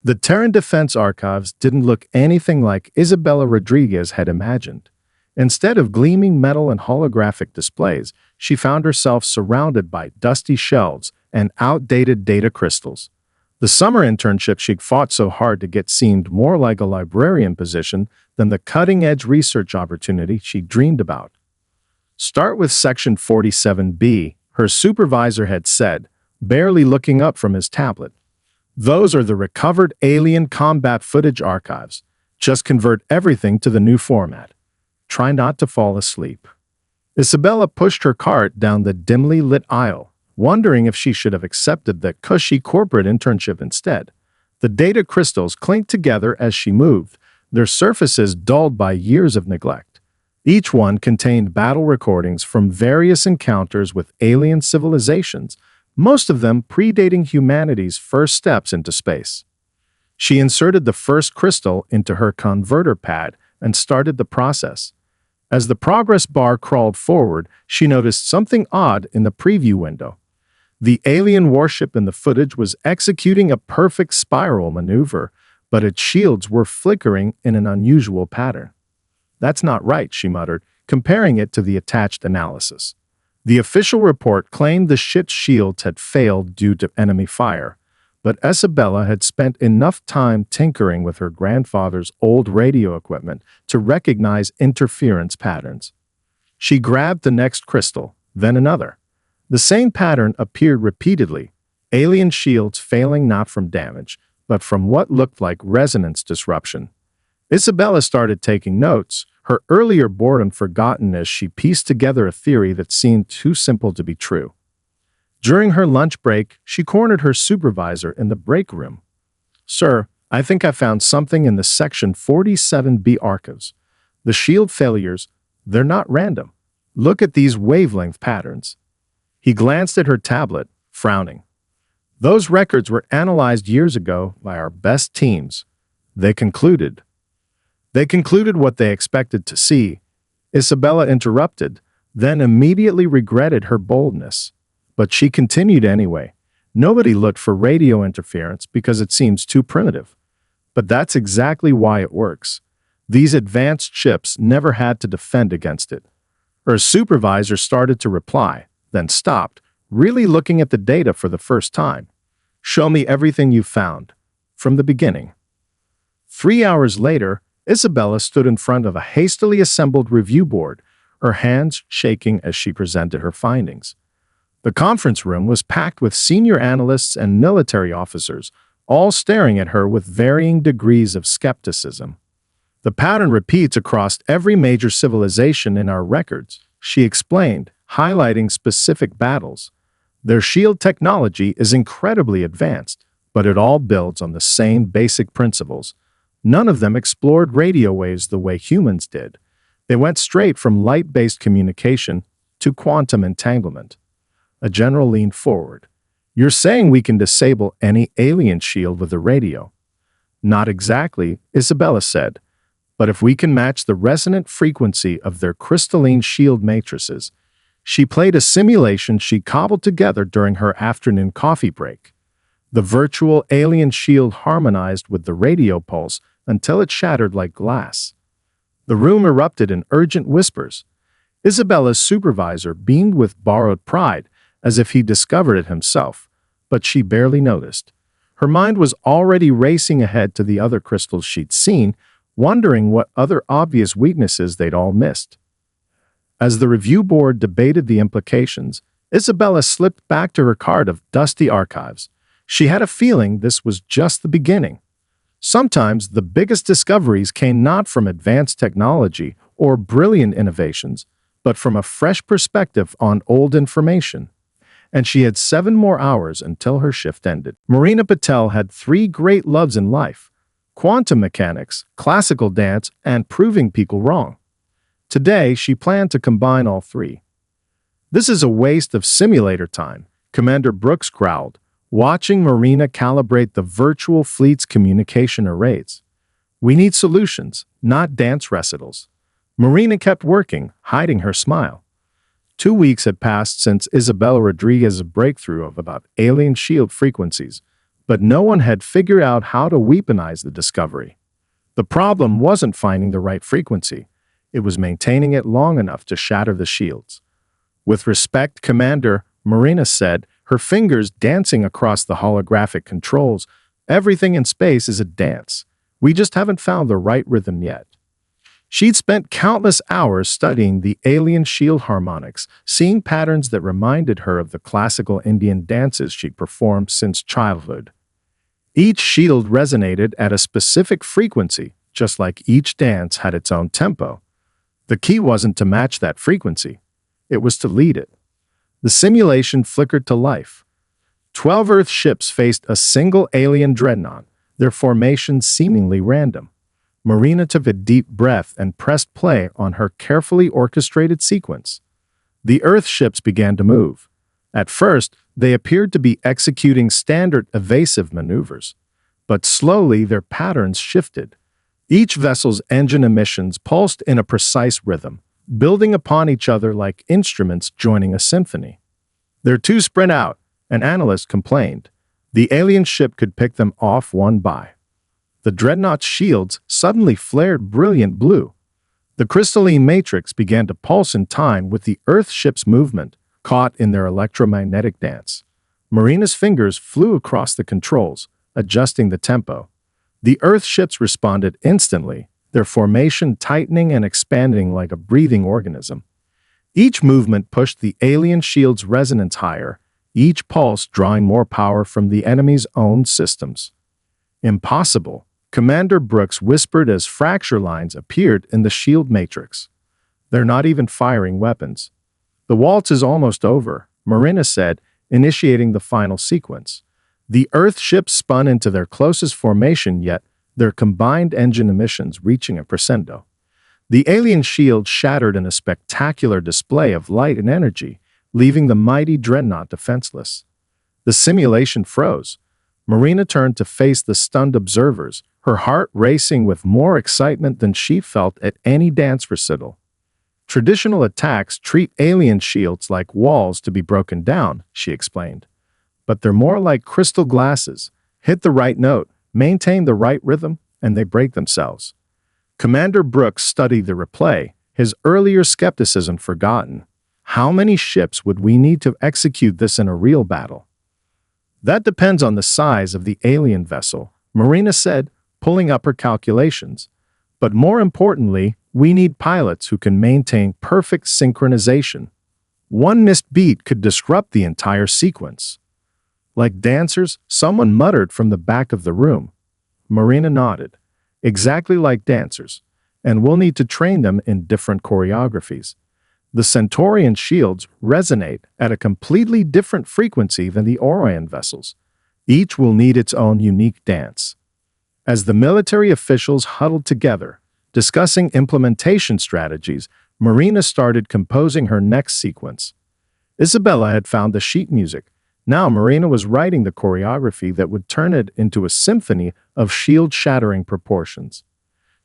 The Terran Defense Archives didn't look anything like Isabella Rodriguez had imagined. Instead of gleaming metal and holographic displays, she found herself surrounded by dusty shelves and outdated data crystals. The summer internship she'd fought so hard to get seemed more like a librarian position than the cutting-edge research opportunity she dreamed about. "Start with Section 47B," her supervisor had said, barely looking up from his tablet. "Those are the recovered alien combat footage archives. Just convert everything to the new format. Try not to fall asleep." Isabella pushed her cart down the dimly lit aisle, wondering if she should have accepted the cushy corporate internship instead. The data crystals clinked together as she moved, their surfaces dulled by years of neglect. Each one contained battle recordings from various encounters with alien civilizations, most of them predating humanity's first steps into space. She inserted the first crystal into her converter pad and started the process. As the progress bar crawled forward, she noticed something odd in the preview window. The alien warship in the footage was executing a perfect spiral maneuver, but its shields were flickering in an unusual pattern. "That's not right," she muttered, comparing it to the attached analysis. The official report claimed the ship's shields had failed due to enemy fire, but Isabella had spent enough time tinkering with her grandfather's old radio equipment to recognize interference patterns. She grabbed the next crystal, then another. The same pattern appeared repeatedly, alien shields failing not from damage, but from what looked like resonance disruption. Isabella started taking notes, her earlier boredom forgotten as she pieced together a theory that seemed too simple to be true. During her lunch break, she cornered her supervisor in the break room. "Sir, I think I found something in the Section 47B archives. The shield failures, they're not random. Look at these wavelength patterns." He glanced at her tablet, frowning. "Those records were analyzed years ago by our best teams. They concluded what they expected to see." Isabella interrupted, then immediately regretted her boldness. But she continued anyway. "Nobody looked for radio interference because it seems too primitive. But that's exactly why it works. These advanced ships never had to defend against it." Her supervisor started to reply, then stopped, really looking at the data for the first time. "Show me everything you found, from the beginning." 3 hours later, Isabella stood in front of a hastily assembled review board, her hands shaking as she presented her findings. The conference room was packed with senior analysts and military officers, all staring at her with varying degrees of skepticism. "The pattern repeats across every major civilization in our records," she explained, highlighting specific battles. "Their shield technology is incredibly advanced, but it all builds on the same basic principles. None of them explored radio waves the way humans did. They went straight from light-based communication to quantum entanglement." A general leaned forward. "You're saying we can disable any alien shield with a radio?" "Not exactly," Isabella said. "But if we can match the resonant frequency of their crystalline shield matrices." She played a simulation she cobbled together during her afternoon coffee break. The virtual alien shield harmonized with the radio pulse until it shattered like glass. The room erupted in urgent whispers. Isabella's supervisor beamed with borrowed pride, as if he discovered it himself, but she barely noticed. Her mind was already racing ahead to the other crystals she'd seen, wondering what other obvious weaknesses they'd all missed. As the review board debated the implications, Isabella slipped back to her cart of dusty archives. She had a feeling this was just the beginning. Sometimes the biggest discoveries came not from advanced technology or brilliant innovations, but from a fresh perspective on old information. And she had 7 more hours until her shift ended. Marina Patel had 3 great loves in life: quantum mechanics, classical dance, and proving people wrong. Today, she planned to combine all 3. "This is a waste of simulator time," Commander Brooks growled, watching Marina calibrate the virtual fleet's communication arrays. "We need solutions, not dance recitals." Marina kept working, hiding her smile. 2 weeks had passed since Isabella Rodriguez's breakthrough about alien shield frequencies, but no one had figured out how to weaponize the discovery. The problem wasn't finding the right frequency. It was maintaining it long enough to shatter the shields. "With respect, Commander," Marina said, her fingers dancing across the holographic controls, "everything in space is a dance. We just haven't found the right rhythm yet." She'd spent countless hours studying the alien shield harmonics, seeing patterns that reminded her of the classical Indian dances she'd performed since childhood. Each shield resonated at a specific frequency, just like each dance had its own tempo. The key wasn't to match that frequency. It was to lead it. The simulation flickered to life. 12 Earth ships faced a single alien dreadnought, their formation seemingly random. Marina took a deep breath and pressed play on her carefully orchestrated sequence. The Earth ships began to move. At first, they appeared to be executing standard evasive maneuvers, but slowly their patterns shifted. Each vessel's engine emissions pulsed in a precise rhythm, building upon each other like instruments joining a symphony. "They're too spread out," an analyst complained. The alien ship could pick them off one by. The dreadnought's shields suddenly flared brilliant blue. The crystalline matrix began to pulse in time with the Earth ship's movement, caught in their electromagnetic dance. Marina's fingers flew across the controls, adjusting the tempo. The Earth ships responded instantly, their formation tightening and expanding like a breathing organism. Each movement pushed the alien shield's resonance higher, each pulse drawing more power from the enemy's own systems. "Impossible," Commander Brooks whispered as fracture lines appeared in the shield matrix. "They're not even firing weapons." "The waltz is almost over," Marina said, initiating the final sequence. The Earth ships spun into their closest formation, yet their combined engine emissions reaching a crescendo. The alien shield shattered in a spectacular display of light and energy, leaving the mighty dreadnought defenseless. The simulation froze. Marina turned to face the stunned observers, her heart racing with more excitement than she felt at any dance recital. "Traditional attacks treat alien shields like walls to be broken down," she explained. "But they're more like crystal glasses. Hit the right note, maintain the right rhythm, and they break themselves." Commander Brooks studied the replay, his earlier skepticism forgotten. "How many ships would we need to execute this in a real battle?" "That depends on the size of the alien vessel," Marina said, pulling up her calculations. "But more importantly, we need pilots who can maintain perfect synchronization. One missed beat could disrupt the entire sequence." "Like dancers?" someone muttered from the back of the room. Marina nodded. "Exactly like dancers. And we'll need to train them in different choreographies. The Centaurian shields resonate at a completely different frequency than the Orion vessels. Each will need its own unique dance." As the military officials huddled together, discussing implementation strategies, Marina started composing her next sequence. Isabella had found the sheet music. Now Marina was writing the choreography that would turn it into a symphony of shield-shattering proportions.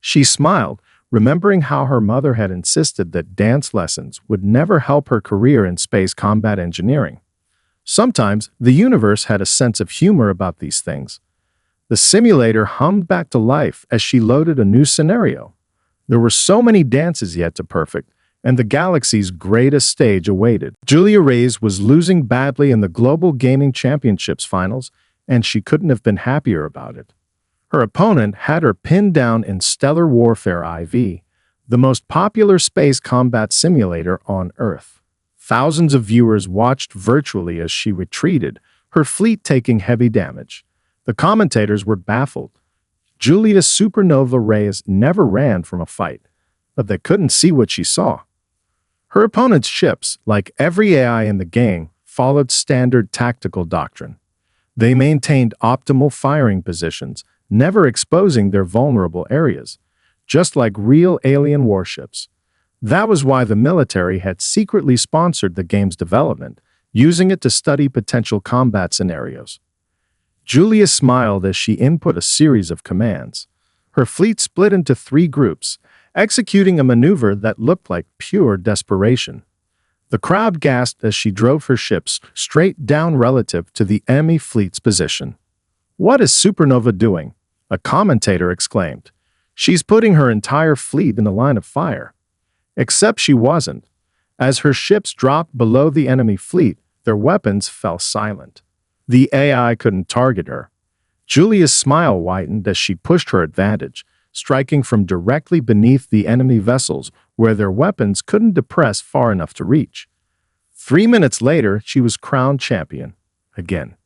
She smiled, remembering how her mother had insisted that dance lessons would never help her career in space combat engineering. Sometimes the universe had a sense of humor about these things. The simulator hummed back to life as she loaded a new scenario. There were so many dances yet to perfect, and the galaxy's greatest stage awaited. Julia Reyes was losing badly in the Global Gaming Championships finals, and she couldn't have been happier about it. Her opponent had her pinned down in Stellar Warfare IV, the most popular space combat simulator on Earth. Thousands of viewers watched virtually as she retreated, her fleet taking heavy damage. The commentators were baffled. Julia Supernova Reyes never ran from a fight, but they couldn't see what she saw. Her opponent's ships, like every AI in the game, followed standard tactical doctrine. They maintained optimal firing positions, never exposing their vulnerable areas, just like real alien warships. That was why the military had secretly sponsored the game's development, using it to study potential combat scenarios. Julia smiled as she input a series of commands. Her fleet split into 3 groups, executing a maneuver that looked like pure desperation. The crowd gasped as she drove her ships straight down relative to the enemy fleet's position. "What is Supernova doing?" a commentator exclaimed. "She's putting her entire fleet in the line of fire." Except she wasn't. As her ships dropped below the enemy fleet, their weapons fell silent. The AI couldn't target her. Julia's smile widened as she pushed her advantage, striking from directly beneath the enemy vessels where their weapons couldn't depress far enough to reach. 3 minutes later, she was crowned champion. Again.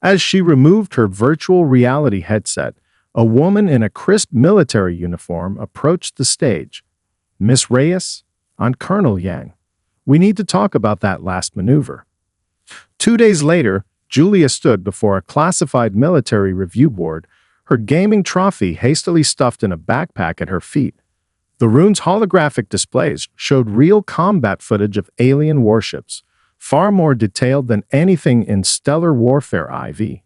As she removed her virtual reality headset, a woman in a crisp military uniform approached the stage. "Miss Reyes, I'm Colonel Yang. We need to talk about that last maneuver." 2 days later, Julia stood before a classified military review board, her gaming trophy hastily stuffed in a backpack at her feet. The room's holographic displays showed real combat footage of alien warships, far more detailed than anything in Stellar Warfare IV.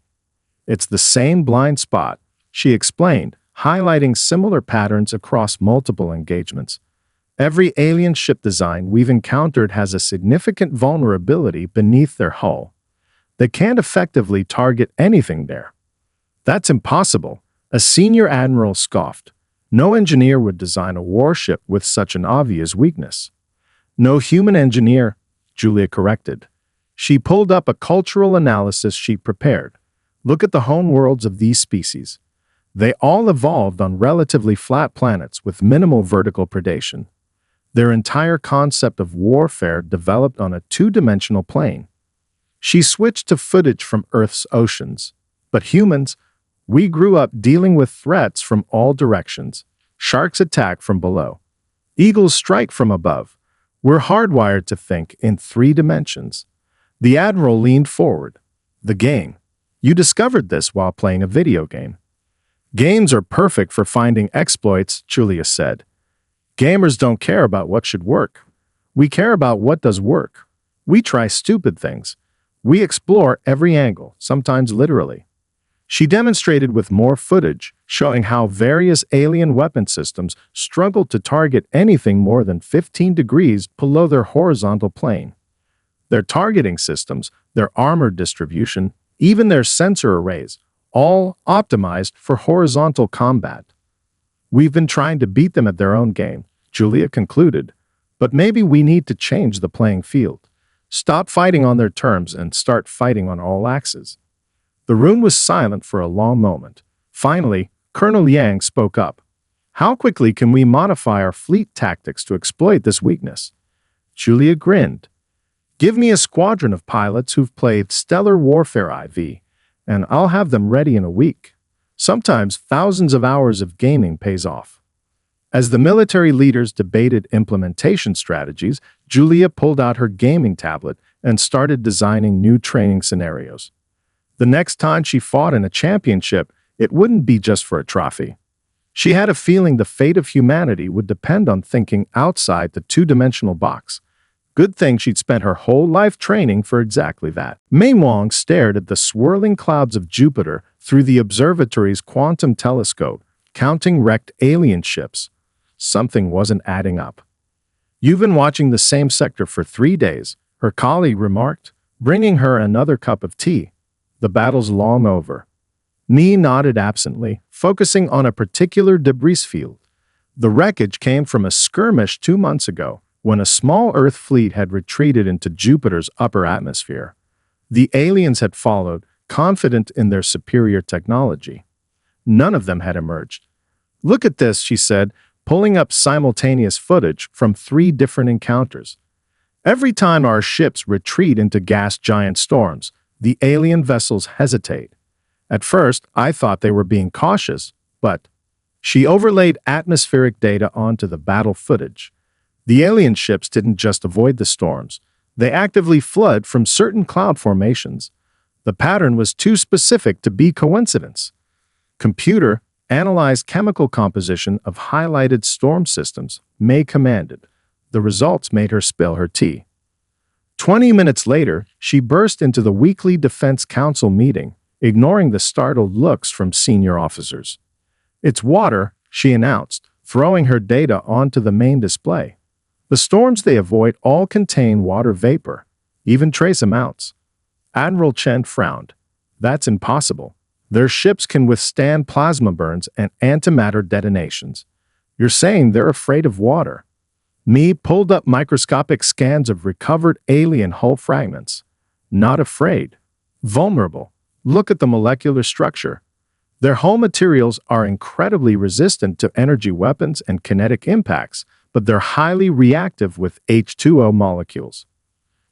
"It's the same blind spot," she explained, highlighting similar patterns across multiple engagements. "Every alien ship design we've encountered has a significant vulnerability beneath their hull. They can't effectively target anything there." "That's impossible," a senior admiral scoffed. "No engineer would design a warship with such an obvious weakness." "No human engineer," Julia corrected. She pulled up a cultural analysis sheet prepared. "Look at the homeworlds of these species. They all evolved on relatively flat planets with minimal vertical predation. Their entire concept of warfare developed on a two-dimensional plane." She switched to footage from Earth's oceans. "But humans, we grew up dealing with threats from all directions. Sharks attack from below. Eagles strike from above. We're hardwired to think in 3 dimensions." The admiral leaned forward. "The game. You discovered this while playing a video game." "Games are perfect for finding exploits," Julia said. "Gamers don't care about what should work. We care about what does work. We try stupid things. We explore every angle, sometimes literally." She demonstrated with more footage, showing how various alien weapon systems struggled to target anything more than 15 degrees below their horizontal plane. Their targeting systems, their armor distribution, even their sensor arrays, all optimized for horizontal combat. "We've been trying to beat them at their own game," Julia concluded. "But maybe we need to change the playing field. Stop fighting on their terms and start fighting on all axes." The room was silent for a long moment. Finally, Colonel Yang spoke up. "How quickly can we modify our fleet tactics to exploit this weakness?" Julia grinned. "Give me a squadron of pilots who've played Stellar Warfare IV, and I'll have them ready in a week. Sometimes thousands of hours of gaming pays off." As the military leaders debated implementation strategies, Julia pulled out her gaming tablet and started designing new training scenarios. The next time she fought in a championship, it wouldn't be just for a trophy. She had a feeling the fate of humanity would depend on thinking outside the two-dimensional box. Good thing she'd spent her whole life training for exactly that. Mei Wang stared at the swirling clouds of Jupiter through the observatory's quantum telescope, counting wrecked alien ships. Something wasn't adding up. "You've been watching the same sector for 3 days," her colleague remarked, bringing her another cup of tea. "The battle's long over." Ni nodded absently, focusing on a particular debris field. The wreckage came from a skirmish 2 months ago, when a small Earth fleet had retreated into Jupiter's upper atmosphere. The aliens had followed, confident in their superior technology. None of them had emerged. "Look at this," she said, pulling up simultaneous footage from 3 different encounters. "Every time our ships retreat into gas giant storms, the alien vessels hesitate. At first, I thought they were being cautious, but..." She overlaid atmospheric data onto the battle footage. The alien ships didn't just avoid the storms. They actively fled from certain cloud formations. The pattern was too specific to be coincidence. "Computer, analyze chemical composition of highlighted storm systems," May commanded. The results made her spill her tea. 20 minutes later, she burst into the weekly Defense Council meeting, ignoring the startled looks from senior officers. "It's water," she announced, throwing her data onto the main display. "The storms they avoid all contain water vapor, even trace amounts." Admiral Chen frowned. "That's impossible." Their ships can withstand plasma burns and antimatter detonations. You're saying they're afraid of water. Me pulled up microscopic scans of recovered alien hull fragments. Not afraid. Vulnerable. Look at the molecular structure. Their hull materials are incredibly resistant to energy weapons and kinetic impacts, but they're highly reactive with H2O molecules.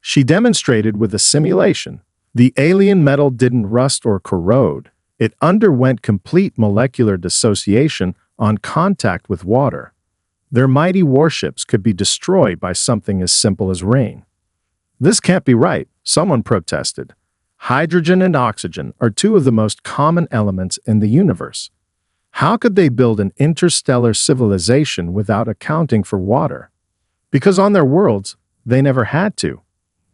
She demonstrated with a simulation. The alien metal didn't rust or corrode. It underwent complete molecular dissociation on contact with water. Their mighty warships could be destroyed by something as simple as rain. This can't be right, someone protested. Hydrogen and oxygen are two of the most common elements in the universe. How could they build an interstellar civilization without accounting for water? Because on their worlds, they never had to.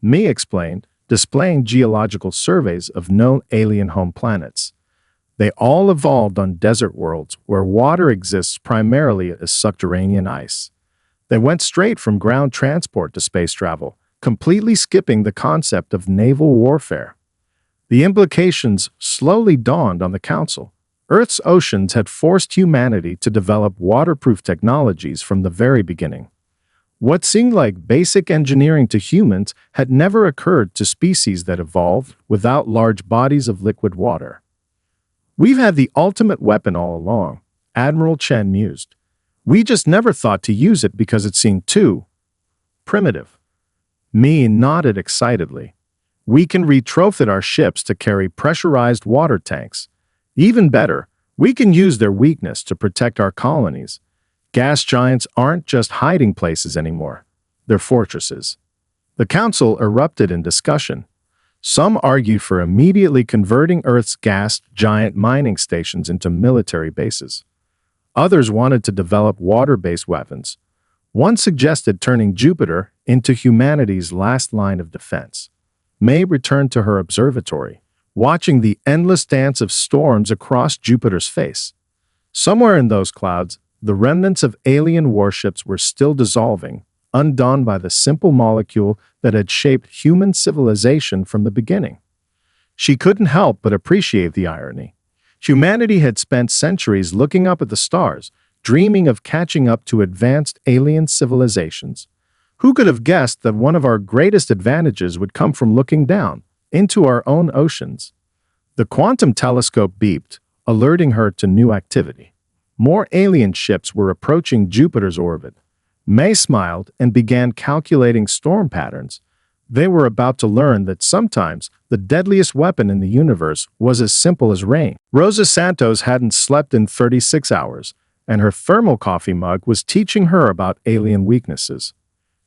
Me explained, displaying geological surveys of known alien home planets. They all evolved on desert worlds where water exists primarily as subterranean ice. They went straight from ground transport to space travel, completely skipping the concept of naval warfare. The implications slowly dawned on the Council. Earth's oceans had forced humanity to develop waterproof technologies from the very beginning. What seemed like basic engineering to humans had never occurred to species that evolved without large bodies of liquid water. "We've had the ultimate weapon all along," Admiral Chen mused. "We just never thought to use it because it seemed too primitive." Me nodded excitedly. "We can retrofit our ships to carry pressurized water tanks. Even better, we can use their weakness to protect our colonies. Gas giants aren't just hiding places anymore. They're fortresses." The Council erupted in discussion. Some argued for immediately converting Earth's gas giant mining stations into military bases. Others wanted to develop water-based weapons. One suggested turning Jupiter into humanity's last line of defense. May returned to her observatory, watching the endless dance of storms across Jupiter's face. Somewhere in those clouds, the remnants of alien warships were still dissolving, undone by the simple molecule that had shaped human civilization from the beginning. She couldn't help but appreciate the irony. Humanity had spent centuries looking up at the stars, dreaming of catching up to advanced alien civilizations. Who could have guessed that one of our greatest advantages would come from looking down into our own oceans? The quantum telescope beeped, alerting her to new activity. More alien ships were approaching Jupiter's orbit. May smiled and began calculating storm patterns. They were about to learn that sometimes the deadliest weapon in the universe was as simple as rain. Rosa Santos hadn't slept in 36 hours, and her thermal coffee mug was teaching her about alien weaknesses.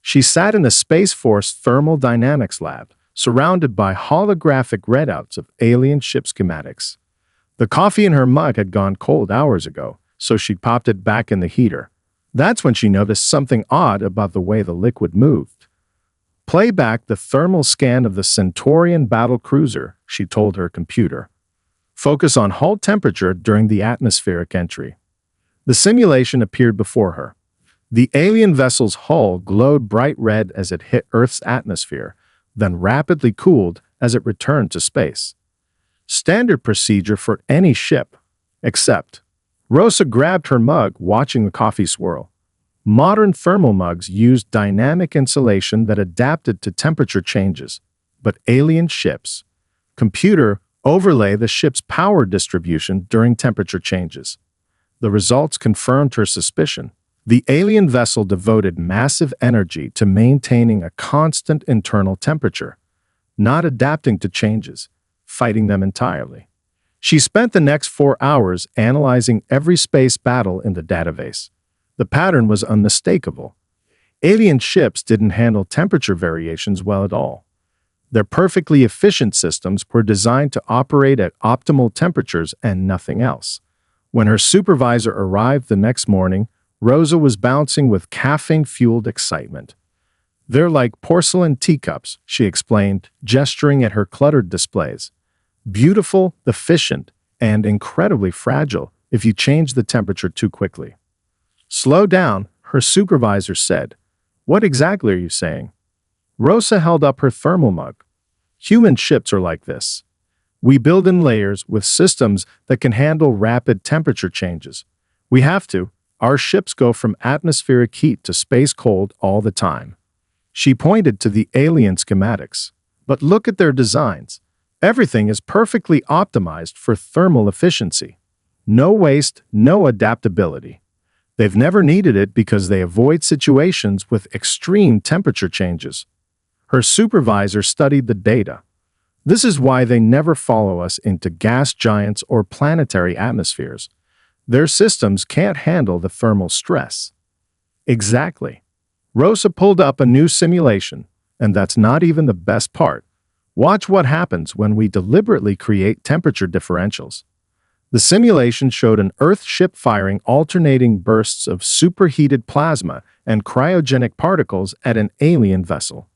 She sat in a Space Force thermal dynamics lab, surrounded by holographic readouts of alien ship schematics. The coffee in her mug had gone cold hours ago, so she popped it back in the heater. That's when she noticed something odd about the way the liquid moved. "Play back the thermal scan of the Centaurian battle cruiser," she told her computer. "Focus on hull temperature during the atmospheric entry." The simulation appeared before her. The alien vessel's hull glowed bright red as it hit Earth's atmosphere, then rapidly cooled as it returned to space. Standard procedure for any ship, except Rosa grabbed her mug, watching the coffee swirl. Modern thermal mugs used dynamic insulation that adapted to temperature changes, but alien ships. Computer, overlay the ship's power distribution during temperature changes. The results confirmed her suspicion. The alien vessel devoted massive energy to maintaining a constant internal temperature, not adapting to changes, fighting them entirely. She spent the next 4 hours analyzing every space battle in the database. The pattern was unmistakable. Alien ships didn't handle temperature variations well at all. Their perfectly efficient systems were designed to operate at optimal temperatures and nothing else. When her supervisor arrived the next morning, Rosa was bouncing with caffeine-fueled excitement. "They're like porcelain teacups," she explained, gesturing at her cluttered displays. "Beautiful, efficient, and incredibly fragile if you change the temperature too quickly." "Slow down," her supervisor said. "What exactly are you saying?" Rosa held up her thermal mug. "Human ships are like this. We build in layers with systems that can handle rapid temperature changes. We have to. Our ships go from atmospheric heat to space cold all the time. She pointed to the alien schematics. But look at their designs. Everything is perfectly optimized for thermal efficiency. No waste, no adaptability. They've never needed it because they avoid situations with extreme temperature changes. Her supervisor studied the data. This is why they never follow us into gas giants or planetary atmospheres. Their systems can't handle the thermal stress. Exactly. Rosa pulled up a new simulation, and that's not even the best part. Watch what happens when we deliberately create temperature differentials. The simulation showed an Earth ship firing alternating bursts of superheated plasma and cryogenic particles at an alien vessel.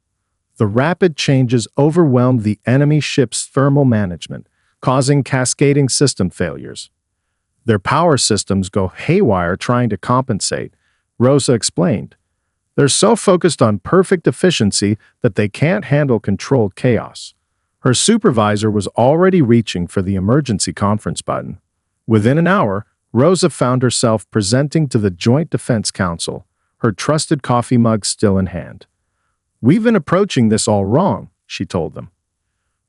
The rapid changes overwhelmed the enemy ship's thermal management, causing cascading system failures. Their power systems go haywire trying to compensate, Rosa explained. They're so focused on perfect efficiency that they can't handle controlled chaos. Her supervisor was already reaching for the emergency conference button. Within an hour, Rosa found herself presenting to the Joint Defense Council, her trusted coffee mug still in hand. "We've been approaching this all wrong," she told them.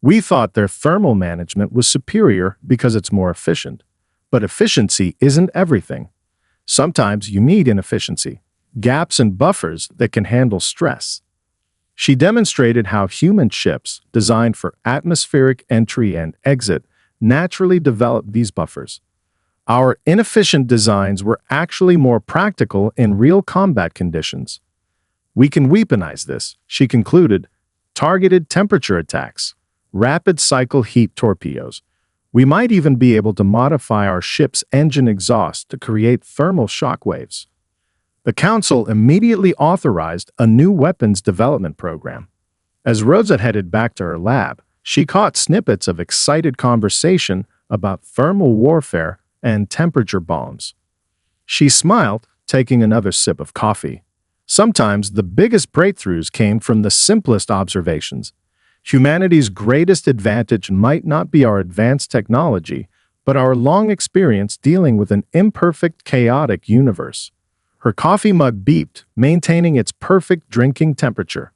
"We thought their thermal management was superior because it's more efficient. But efficiency isn't everything. Sometimes you need inefficiency, gaps and buffers that can handle stress." She demonstrated how human ships, designed for atmospheric entry and exit, naturally develop these buffers. Our inefficient designs were actually more practical in real combat conditions. "We can weaponize this," she concluded. "Targeted temperature attacks, rapid cycle heat torpedoes. We might even be able to modify our ship's engine exhaust to create thermal shockwaves." The Council immediately authorized a new weapons development program. As Rosa headed back to her lab, she caught snippets of excited conversation about thermal warfare and temperature bombs. She smiled, taking another sip of coffee. Sometimes the biggest breakthroughs came from the simplest observations. Humanity's greatest advantage might not be our advanced technology, but our long experience dealing with an imperfect, chaotic universe. Her coffee mug beeped, maintaining its perfect drinking temperature.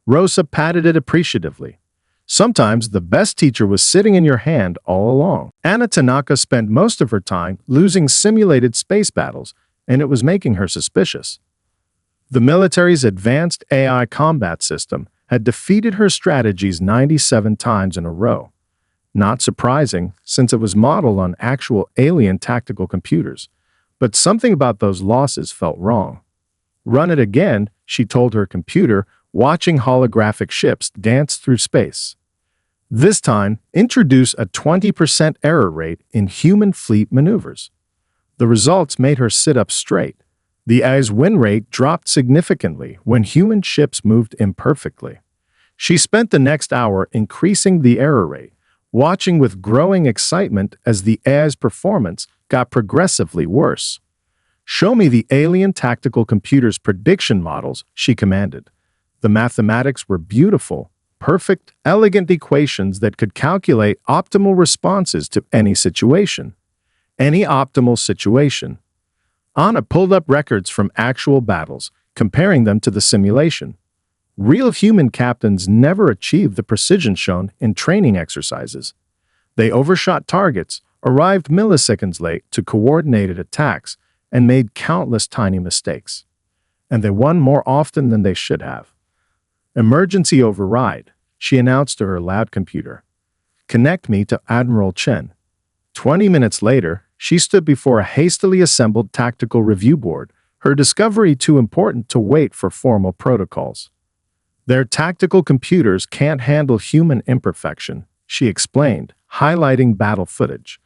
Rosa patted it appreciatively. Sometimes the best teacher was sitting in your hand all along. Anna Tanaka spent most of her time losing simulated space battles, and it was making her suspicious. The military's advanced AI combat system had defeated her strategies 97 times in a row. Not surprising, since it was modeled on actual alien tactical computers. But something about those losses felt wrong. "Run it again," she told her computer, watching holographic ships dance through space. This time, introduce a 20% error rate in human fleet maneuvers. The results made her sit up straight. The AI's win rate dropped significantly when human ships moved imperfectly. She spent the next hour increasing the error rate, watching with growing excitement as the AI's performance got progressively worse. "Show me the alien tactical computer's prediction models," she commanded. The mathematics were beautiful, perfect, elegant equations that could calculate optimal responses to any situation. Any optimal situation. Anna pulled up records from actual battles, comparing them to the simulation. Real human captains never achieved the precision shown in training exercises. They overshot targets, arrived milliseconds late to coordinated attacks, and made countless tiny mistakes. And they won more often than they should have. "Emergency override," she announced to her lab computer. "Connect me to Admiral Chen." 20 minutes later, she stood before a hastily assembled tactical review board, her discovery too important to wait for formal protocols. "Their tactical computers can't handle human imperfection," she explained, highlighting battle footage.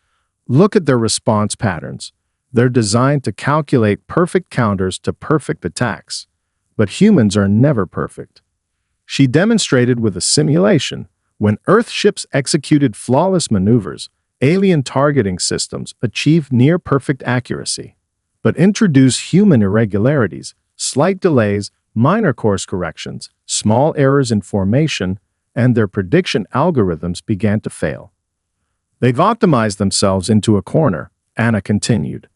"Look at their response patterns. They're designed to calculate perfect counters to perfect attacks. But humans are never perfect." She demonstrated with a simulation, when Earth ships executed flawless maneuvers, alien targeting systems achieved near-perfect accuracy. But introduce human irregularities, slight delays, minor course corrections, small errors in formation, and their prediction algorithms began to fail. They've optimized themselves into a corner, Anna continued.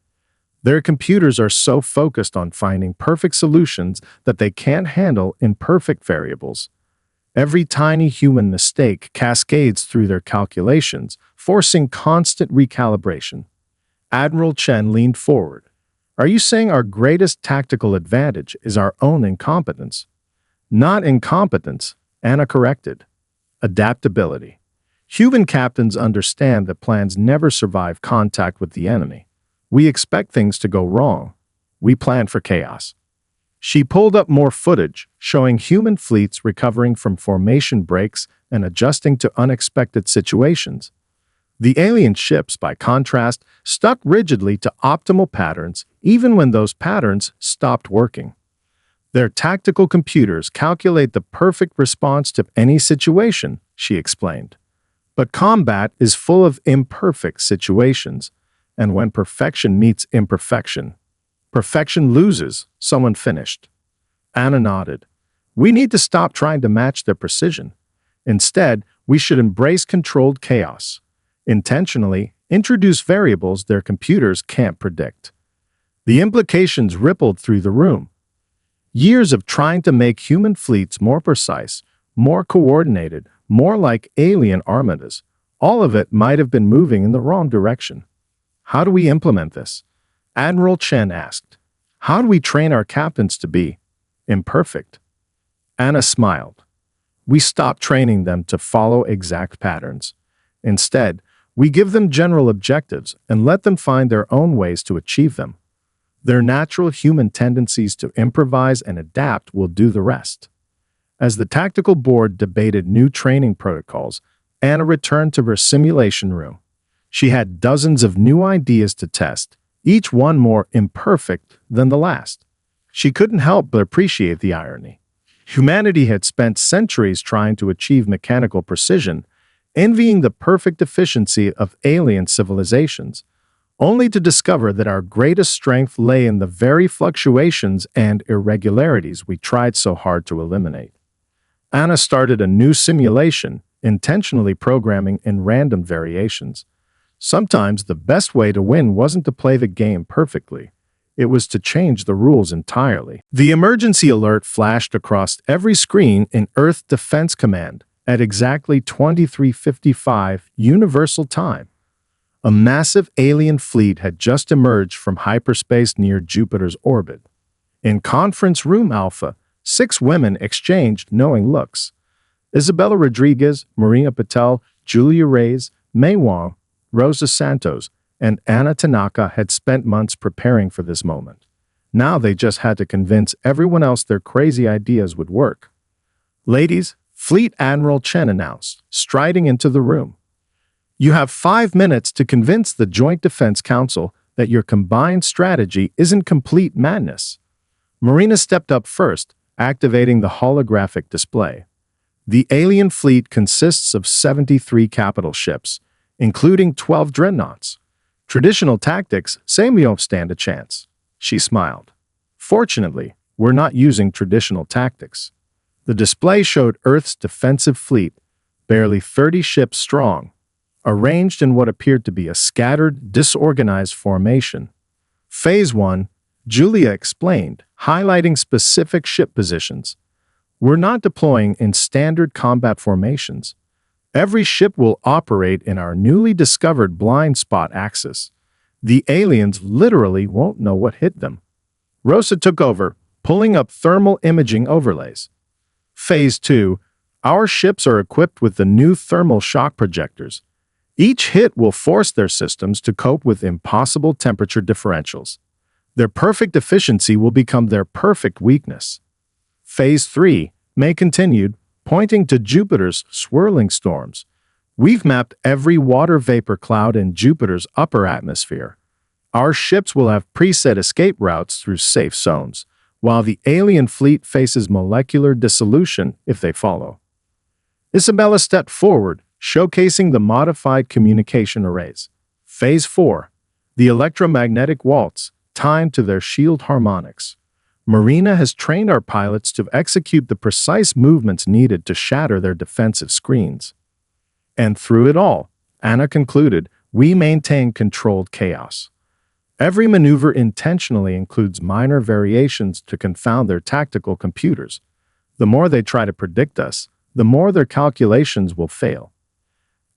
Their computers are so focused on finding perfect solutions that they can't handle imperfect variables. Every tiny human mistake cascades through their calculations, forcing constant recalibration. Admiral Chen leaned forward. Are you saying our greatest tactical advantage is our own incompetence? Not incompetence, Anna corrected. Adaptability. Human captains understand that plans never survive contact with the enemy. We expect things to go wrong. We plan for chaos. She pulled up more footage, showing human fleets recovering from formation breaks and adjusting to unexpected situations. The alien ships, by contrast, stuck rigidly to optimal patterns even when those patterns stopped working. Their tactical computers calculate the perfect response to any situation, she explained. But combat is full of imperfect situations, and when perfection meets imperfection, perfection loses, someone finished. Anna nodded. We need to stop trying to match their precision. Instead, we should embrace controlled chaos. Intentionally introduce variables their computers can't predict. The implications rippled through the room. Years of trying to make human fleets more precise, more coordinated, more like alien armadas, all of it might have been moving in the wrong direction. How do we implement this? Admiral Chen asked. How do we train our captains to be imperfect? Anna smiled. We stop training them to follow exact patterns. Instead, we give them general objectives and let them find their own ways to achieve them. Their natural human tendencies to improvise and adapt will do the rest. As the tactical board debated new training protocols, Anna returned to her simulation room. She had dozens of new ideas to test, each one more imperfect than the last. She couldn't help but appreciate the irony. Humanity had spent centuries trying to achieve mechanical precision, envying the perfect efficiency of alien civilizations, only to discover that our greatest strength lay in the very fluctuations and irregularities we tried so hard to eliminate. Anna started a new simulation, intentionally programming in random variations. Sometimes the best way to win wasn't to play the game perfectly. It was to change the rules entirely. The emergency alert flashed across every screen in Earth Defense Command at exactly 23:55 Universal Time. A massive alien fleet had just emerged from hyperspace near Jupiter's orbit. In Conference Room Alpha, 6 women exchanged knowing looks. Isabella Rodriguez, Marina Patel, Julia Reyes, Mei Wang, Rosa Santos, and Anna Tanaka had spent months preparing for this moment. Now they just had to convince everyone else their crazy ideas would work. Ladies, Fleet Admiral Chen announced, striding into the room. You have 5 minutes to convince the Joint Defense Council that your combined strategy isn't complete madness. Marina stepped up first, activating the holographic display. The alien fleet consists of 73 capital ships, including 12 dreadnoughts. Traditional tactics say we don't stand a chance. She smiled. Fortunately, we're not using traditional tactics. The display showed Earth's defensive fleet, barely 30 ships strong, arranged in what appeared to be a scattered, disorganized formation. Phase 1, Julia explained, highlighting specific ship positions. We're not deploying in standard combat formations. Every ship will operate in our newly discovered blind spot axis. The aliens literally won't know what hit them. Rosa took over, pulling up thermal imaging overlays. Phase 2, our ships are equipped with the new thermal shock projectors. Each hit will force their systems to cope with impossible temperature differentials. Their perfect efficiency will become their perfect weakness. Phase 3, May continued, pointing to Jupiter's swirling storms. We've mapped every water vapor cloud in Jupiter's upper atmosphere. Our ships will have preset escape routes through safe zones, while the alien fleet faces molecular dissolution if they follow. Isabella stepped forward, showcasing the modified communication arrays. Phase 4, the electromagnetic waltz, timed to their shield harmonics. Marina has trained our pilots to execute the precise movements needed to shatter their defensive screens. And through it all, Anna concluded, "We maintain controlled chaos. Every maneuver intentionally includes minor variations to confound their tactical computers. The more they try to predict us, the more their calculations will fail."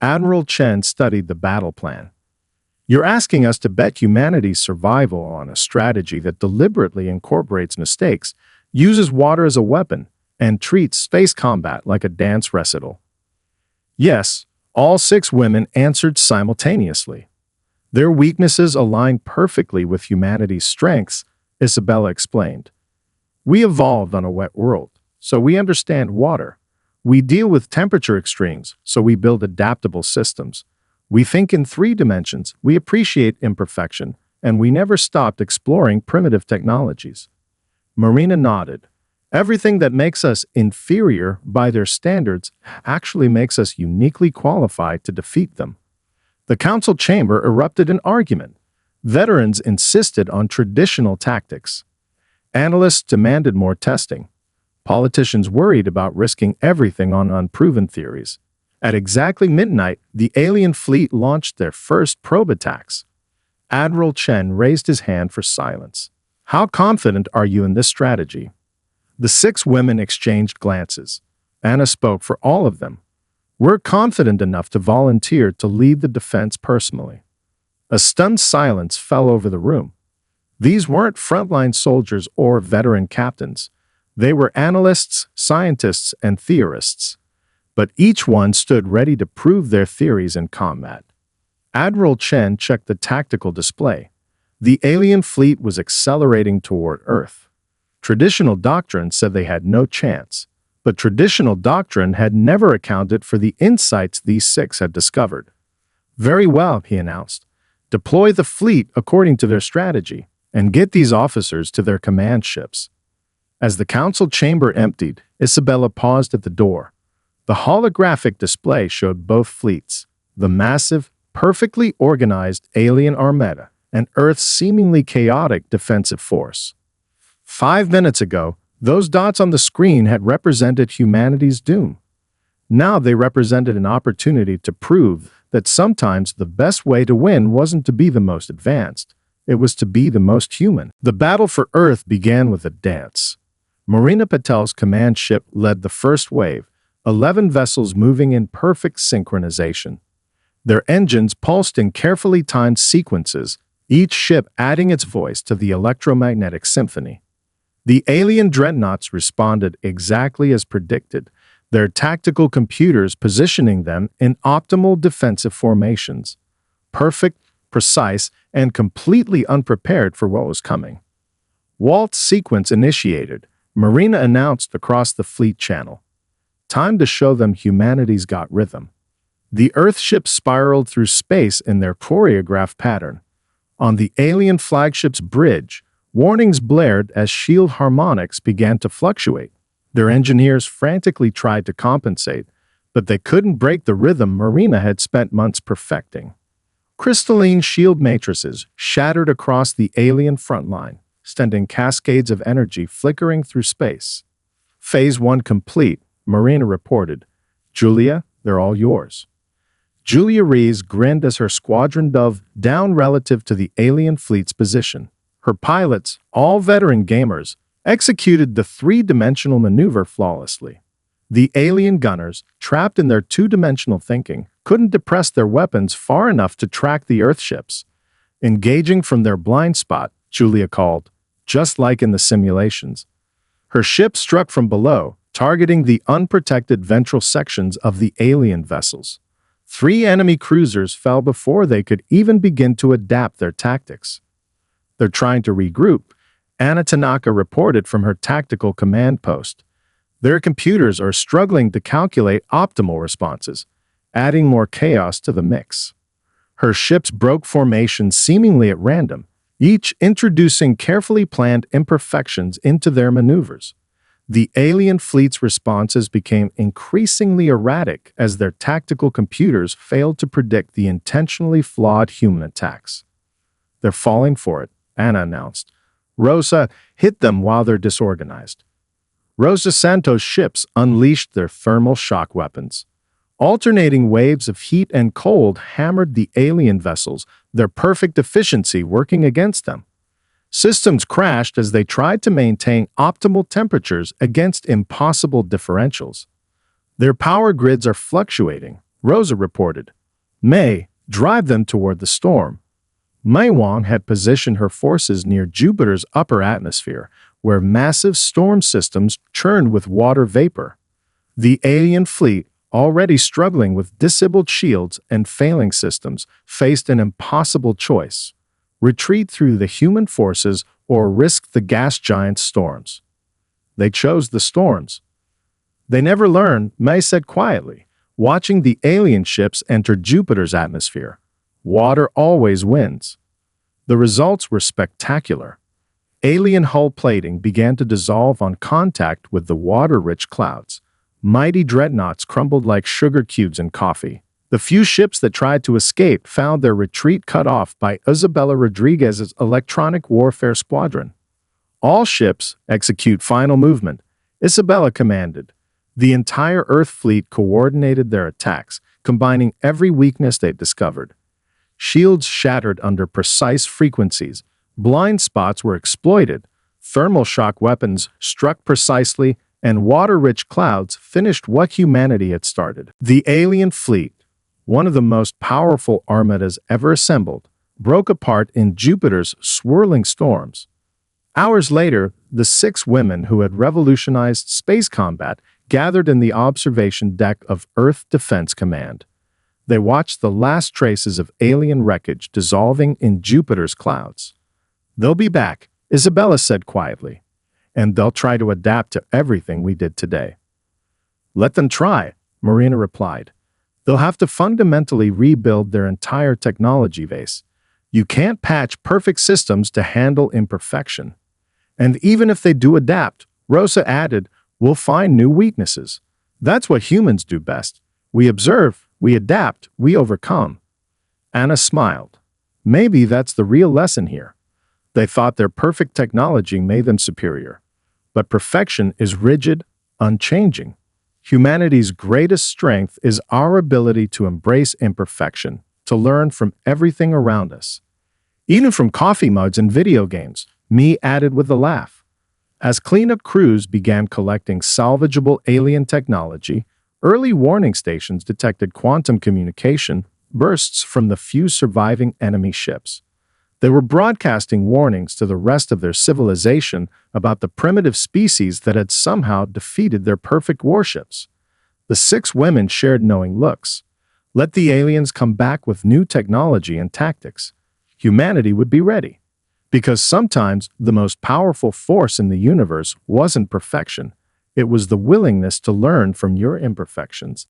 Admiral Chen studied the battle plan. "You're asking us to bet humanity's survival on a strategy that deliberately incorporates mistakes, uses water as a weapon, and treats space combat like a dance recital." Yes, all 6 women answered simultaneously. Their weaknesses align perfectly with humanity's strengths, Isabella explained. "We evolved on a wet world, so we understand water. We deal with temperature extremes, so we build adaptable systems. We think in 3 dimensions, we appreciate imperfection, and we never stopped exploring primitive technologies." Marina nodded. "Everything that makes us inferior by their standards actually makes us uniquely qualified to defeat them." The council chamber erupted in argument. Veterans insisted on traditional tactics. Analysts demanded more testing. Politicians worried about risking everything on unproven theories. At exactly midnight, the alien fleet launched their first probe attacks. Admiral Chen raised his hand for silence. "How confident are you in this strategy?" The 6 women exchanged glances. Anna spoke for all of them. "We're confident enough to volunteer to lead the defense personally." A stunned silence fell over the room. These weren't frontline soldiers or veteran captains. They were analysts, scientists, and theorists. But each one stood ready to prove their theories in combat. Admiral Chen checked the tactical display. The alien fleet was accelerating toward Earth. Traditional doctrine said they had no chance, but traditional doctrine had never accounted for the insights these 6 had discovered. "Very well," he announced. "Deploy the fleet according to their strategy, and get these officers to their command ships." As the council chamber emptied, Isabella paused at the door. The holographic display showed both fleets, the massive, perfectly organized alien armada, and Earth's seemingly chaotic defensive force. 5 minutes ago, those dots on the screen had represented humanity's doom. Now they represented an opportunity to prove that sometimes the best way to win wasn't to be the most advanced, it was to be the most human. The battle for Earth began with a dance. Marina Patel's command ship led the first wave, 11 vessels moving in perfect synchronization. Their engines pulsed in carefully timed sequences, each ship adding its voice to the electromagnetic symphony. The alien dreadnoughts responded exactly as predicted, their tactical computers positioning them in optimal defensive formations. Perfect, precise, and completely unprepared for what was coming. Waltz sequence initiated. Marina announced across the fleet channel. Time to show them humanity's got rhythm. The Earth ships spiraled through space in their choreographed pattern. On the alien flagship's bridge, warnings blared as shield harmonics began to fluctuate. Their engineers frantically tried to compensate, but they couldn't break the rhythm Marina had spent months perfecting. Crystalline shield matrices shattered across the alien front line, sending cascades of energy flickering through space. Phase 1 complete, Marina reported. "Julia, they're all yours." Julia Rees grinned as her squadron dove down relative to the alien fleet's position. Her pilots, all veteran gamers, executed the 3-dimensional maneuver flawlessly. The alien gunners, trapped in their 2-dimensional thinking, couldn't depress their weapons far enough to track the Earthships. Engaging from their blind spot, Julia called, just like in the simulations. Her ship struck from below, targeting the unprotected ventral sections of the alien vessels. 3 enemy cruisers fell before they could even begin to adapt their tactics. "They're trying to regroup," Anna Tanaka reported from her tactical command post. "Their computers are struggling to calculate optimal responses, adding more chaos to the mix." Her ships broke formation seemingly at random, each introducing carefully planned imperfections into their maneuvers. The alien fleet's responses became increasingly erratic as their tactical computers failed to predict the intentionally flawed human attacks. "They're falling for it," Anna announced. "Rosa, hit them while they're disorganized." Rosa Santos' ships unleashed their thermal shock weapons. Alternating waves of heat and cold hammered the alien vessels, their perfect efficiency working against them. Systems crashed as they tried to maintain optimal temperatures against impossible differentials. Their power grids are fluctuating, Rosa reported. May, drive them toward the storm. Mei Wang had positioned her forces near Jupiter's upper atmosphere, where massive storm systems churned with water vapor. The alien fleet, already struggling with disabled shields and failing systems, faced an impossible choice: retreat through the human forces or risk the gas giant's storms. They chose the storms. They never learn, May said quietly, watching the alien ships enter Jupiter's atmosphere. Water always wins. The results were spectacular. Alien hull plating began to dissolve on contact with the water-rich clouds. Mighty dreadnoughts crumbled like sugar cubes in coffee. The few ships that tried to escape found their retreat cut off by Isabella Rodriguez's electronic warfare squadron. All ships execute final movement, Isabella commanded. The entire Earth fleet coordinated their attacks, combining every weakness they'd discovered. Shields shattered under precise frequencies, blind spots were exploited, thermal shock weapons struck precisely, and water-rich clouds finished what humanity had started. The alien fleet, one of the most powerful armadas ever assembled, broke apart in Jupiter's swirling storms. Hours later, the 6 women who had revolutionized space combat gathered in the observation deck of Earth Defense Command. They watched the last traces of alien wreckage dissolving in Jupiter's clouds. They'll be back, Isabella said quietly, and they'll try to adapt to everything we did today. Let them try, Marina replied. They'll have to fundamentally rebuild their entire technology base. You can't patch perfect systems to handle imperfection. And even if they do adapt, Rosa added, we'll find new weaknesses. That's what humans do best. We observe, we adapt, we overcome. Anna smiled. Maybe that's the real lesson here. They thought their perfect technology made them superior. But perfection is rigid, unchanging. Humanity's greatest strength is our ability to embrace imperfection, to learn from everything around us. Even from coffee mugs and video games, Me added with a laugh. As cleanup crews began collecting salvageable alien technology, early warning stations detected quantum communication bursts from the few surviving enemy ships. They were broadcasting warnings to the rest of their civilization about the primitive species that had somehow defeated their perfect warships. The 6 women shared knowing looks. Let the aliens come back with new technology and tactics. Humanity would be ready. Because sometimes the most powerful force in the universe wasn't perfection. It was the willingness to learn from your imperfections.